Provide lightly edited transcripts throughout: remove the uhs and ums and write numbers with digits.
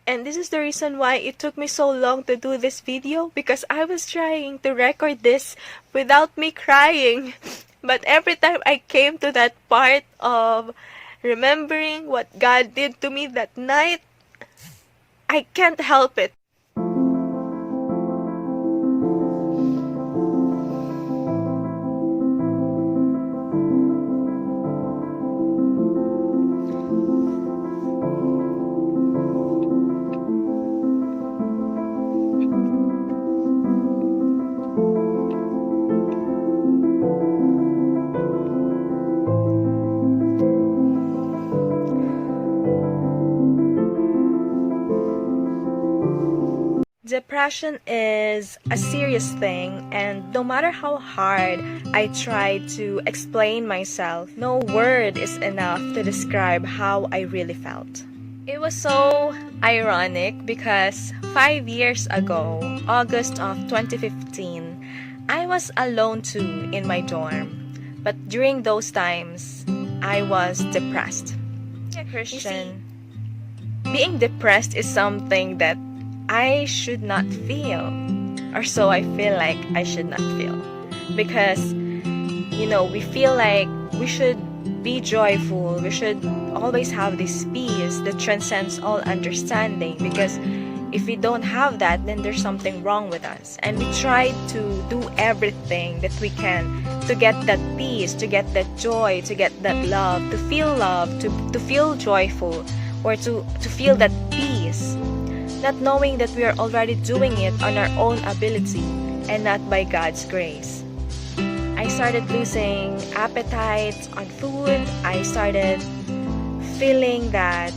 And this is the reason why it took me so long to do this video, because I was trying to record this without me crying. But every time I came to that part of remembering what God did to me that night, I can't help it. Depression is a serious thing, and no matter how hard I try to explain myself, no word is enough to describe how I really felt. It was so ironic because 5 years ago, August of 2015, I was alone too in my dorm. But during those times, I was depressed. Being a Christian, being depressed is something that I should not feel, or so I feel like I should not feel, because we feel like we should be joyful, we should always have this peace that transcends all understanding, because if we don't have that, then there's something wrong with us. And we try to do everything that we can to get that peace, to get that joy, to get that love, to feel joyful, or to feel that peace, not knowing that we are already doing it on our own ability and not by God's grace. I started losing appetite on food. I started feeling that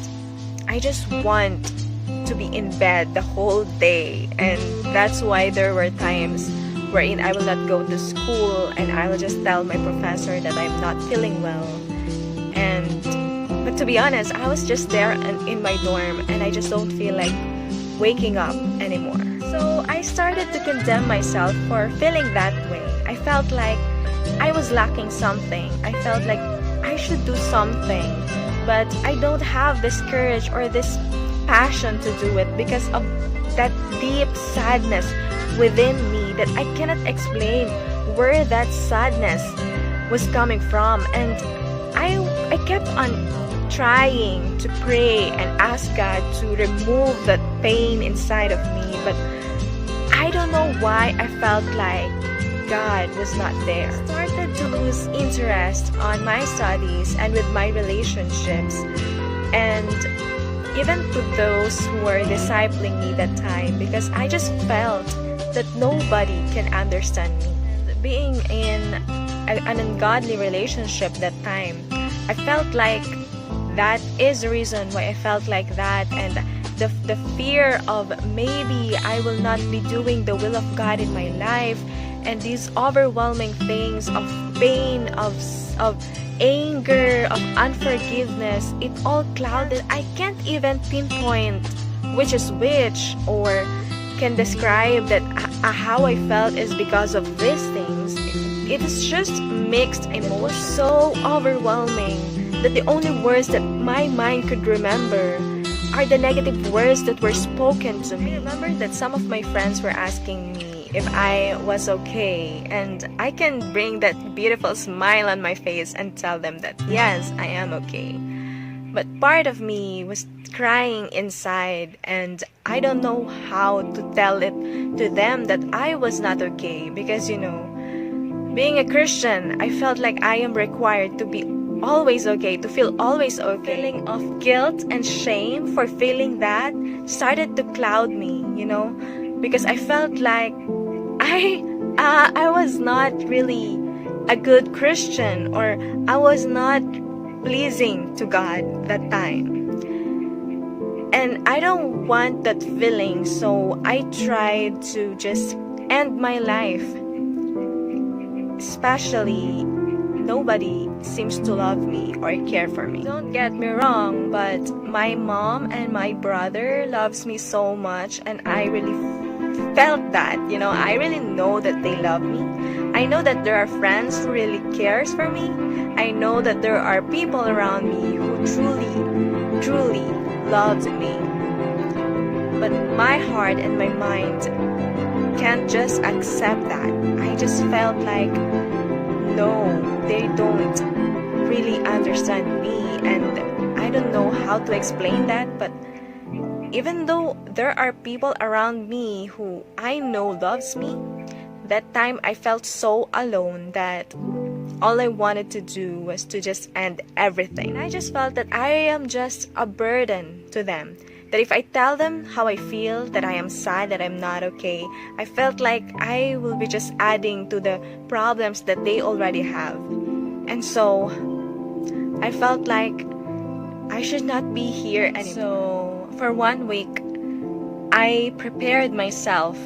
I just want to be in bed the whole day, and that's why there were times wherein I will not go to school and I will just tell my professor that I'm not feeling well. But to be honest, I was just there in my dorm and I just don't feel like waking up anymore. So I started to condemn myself for feeling that way. I felt like I was lacking something. I felt like I should do something, but I don't have this courage or this passion to do it because of that deep sadness within me that I cannot explain where that sadness was coming from. And I kept on trying to pray and ask God to remove that pain inside of me, but I don't know why I felt like God was not there. I started to lose interest on my studies and with my relationships, and even to those who were discipling me that time, because I just felt that nobody can understand me. Being in an ungodly relationship that time, I felt like that is the reason why I felt like that, and the fear of maybe I will not be doing the will of God in my life, and these overwhelming things of pain, of anger, of unforgiveness, it all clouded. I can't even pinpoint which is which, or can describe that how I felt is because of these things. It is just mixed emotions. It was so overwhelming that the only words that my mind could remember are the negative words that were spoken to me. I remember that some of my friends were asking me if I was okay, and I can bring that beautiful smile on my face and tell them that yes, I am okay. But part of me was crying inside, and I don't know how to tell it to them that I was not okay, because being a Christian, I felt like I am required to be always okay, to feel always okay. Feeling of guilt and shame for feeling that started to cloud me, because I felt like I was not really a good Christian, or I was not pleasing to God that time. And I don't want that feeling, so I tried to just end my life. Especially, nobody seems to love me or care for me. Don't get me wrong, but my mom and my brother loves me so much, and I really felt that, I really know that they love me. I know that there are friends who really cares for me. I know that there are people around me who truly loves me. my heart and my mind can't just accept that. I just felt like, no, they don't really understand me, and I don't know how to explain that. But even though there are people around me who I know loves me, that time I felt so alone that all I wanted to do was to just end everything. And I just felt that I am just a burden to them. That if I tell them how I feel, that I am sad, that I'm not okay, I felt like I will be just adding to the problems that they already have. And so I felt like I should not be here anymore. So for 1 week, I prepared myself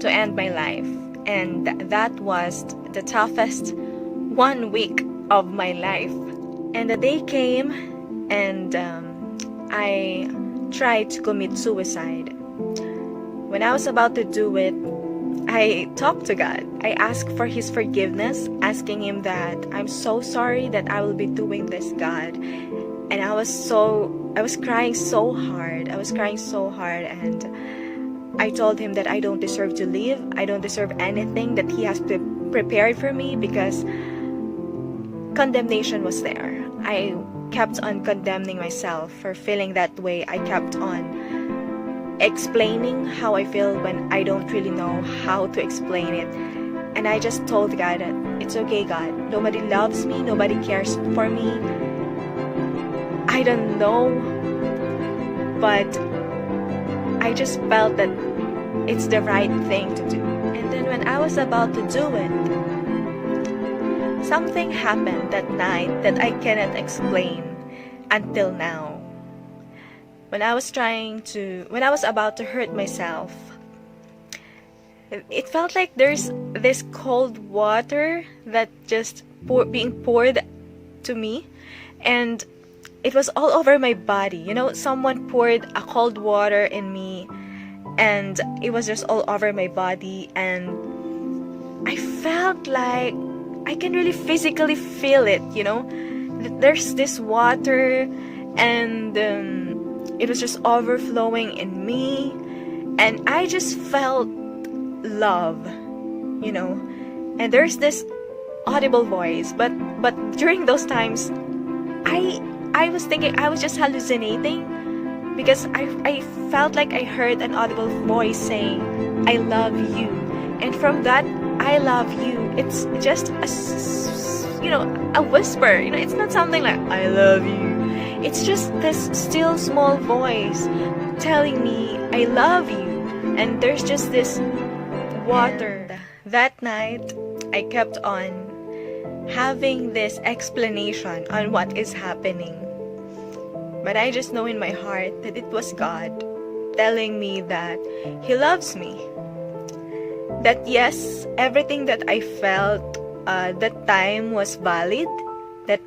to end my life. And that was the toughest 1 week of my life. And the day came, and I tried to commit suicide. When I was about to do it, I talked to God. I asked for His forgiveness, asking Him that I'm so sorry that I will be doing this, God. And I was crying so hard. And I told Him that I don't deserve to live. I don't deserve anything that He has prepared for me, because condemnation was there. I kept on condemning myself for feeling that way. I kept on explaining how I feel when I don't really know how to explain it. And I just told God that it's okay, God. Nobody loves me. Nobody cares for me. I don't know, but I just felt that it's the right thing to do. And then when I was about to do it, something happened that night that I cannot explain until now. When I was about to hurt myself, it felt like there's this cold water that just being poured to me, and it was all over my body. You know, someone poured a cold water in me, and it was just all over my body, and I felt like I can really physically feel it, you know. There's this water, and it was just overflowing in me, and I just felt love, you know. And there's this audible voice, but during those times, I was thinking I was just hallucinating, because I felt like I heard an audible voice saying, I love you. And from that, I love you, it's just a whisper. You know, it's not something like, I love you. It's just this still small voice telling me, I love you. And there's just this water. And that night, I kept on having this explanation on what is happening. But I just know in my heart that it was God telling me that He loves me. That yes, everything that I felt that time was valid. That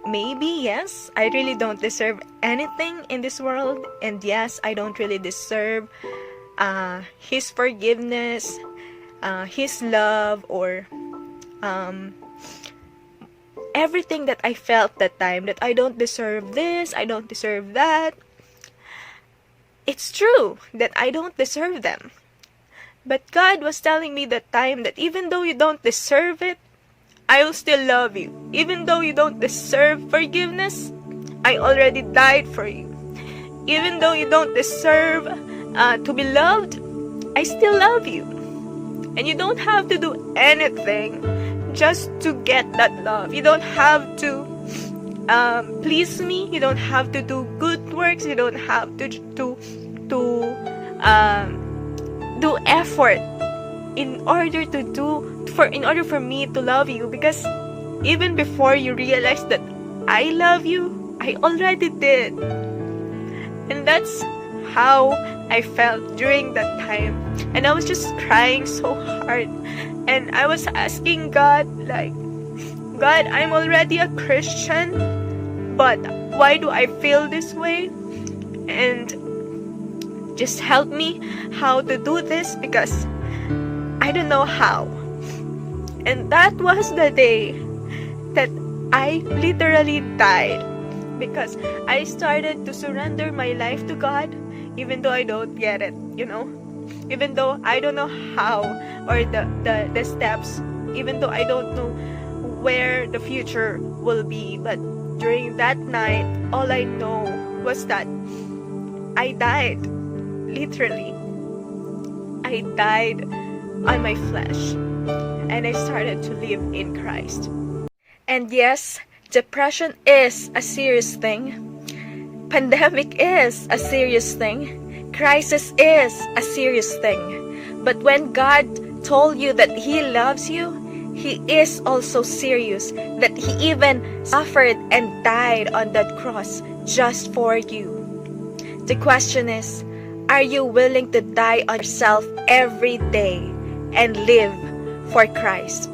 maybe, yes, I really don't deserve anything in this world. And yes, I don't really deserve His forgiveness, His love, or everything that I felt that time, that I don't deserve this, I don't deserve that. It's true that I don't deserve them. But God was telling me that time that even though you don't deserve it, I will still love you. Even though you don't deserve forgiveness, I already died for you. Even though you don't deserve to be loved, I still love you. And you don't have to do anything just to get that love. You don't have to please me. You don't have to do good works. You don't have to do effort in order for me to love you. Because even before you realize that I love you, I already did. And that's how I felt during that time. And I was just crying so hard. And I was asking God, like, God, I'm already a Christian, but why do I feel this way? And just help me how to do this, because I don't know how. And that was the day that I literally died, because I started to surrender my life to God, even though I don't get it, even though I don't know how, or the steps, even though I don't know where the future will be. But during that night, all I know was that I died. Literally, I died on my flesh, and I started to live in Christ. And yes, depression is a serious thing. Pandemic is a serious thing. Crisis is a serious thing. But when God told you that He loves you, He is also serious, that He even suffered and died on that cross just for you. The question is, are you willing to die on yourself every day and live for Christ?